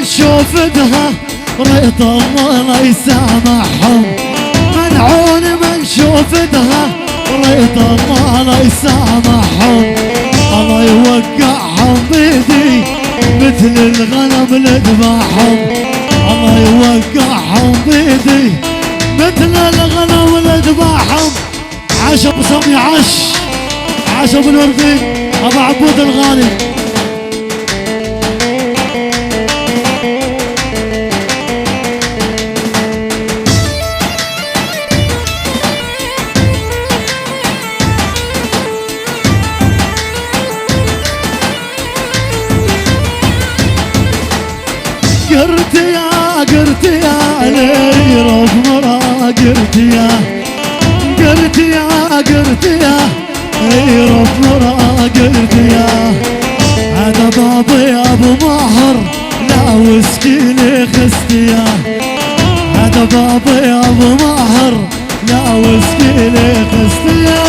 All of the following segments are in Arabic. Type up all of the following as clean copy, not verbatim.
شوفتها ريت الله يسامحهم، منعون من شوفتها ريت الله يسامحهم. الله يوقعهم بيدي مثل الغنم لذبحهم، الله يوقعهم بيدي مثل الغنم لذبحهم. عاش ابو سامي، عاش ابو الوردي، ابو عبود الغالي. قرت يا لي رب مرا، قرت يا رب مرا، قرت يا هذا بابي ابو ماهر لا وسكيني خستيا، هذا بابي ابو ماهر لا وسكيني خستيا.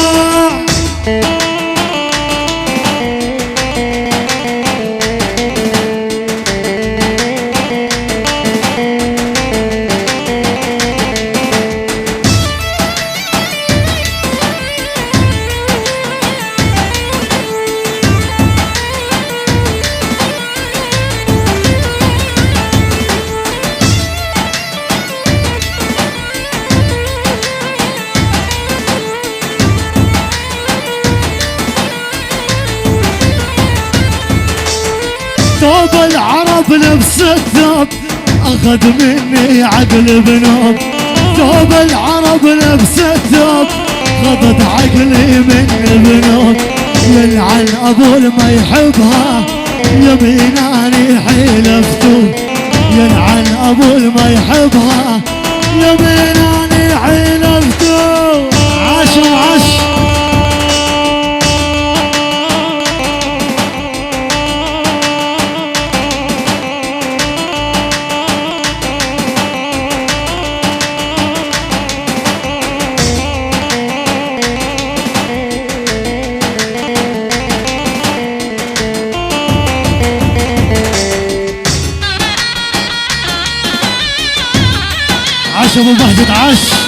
ثوب العرب لبس الثوب اخذ مني عقل بنوب، ثوب العرب لبس الثوب خذت عقلي من بنوب. يلعن ابو ما يحبها يميناني حيلفتو، يلعن ابو ما يحبها يميناني حيلفتو. عاش وعش ابو مهجد، عاش.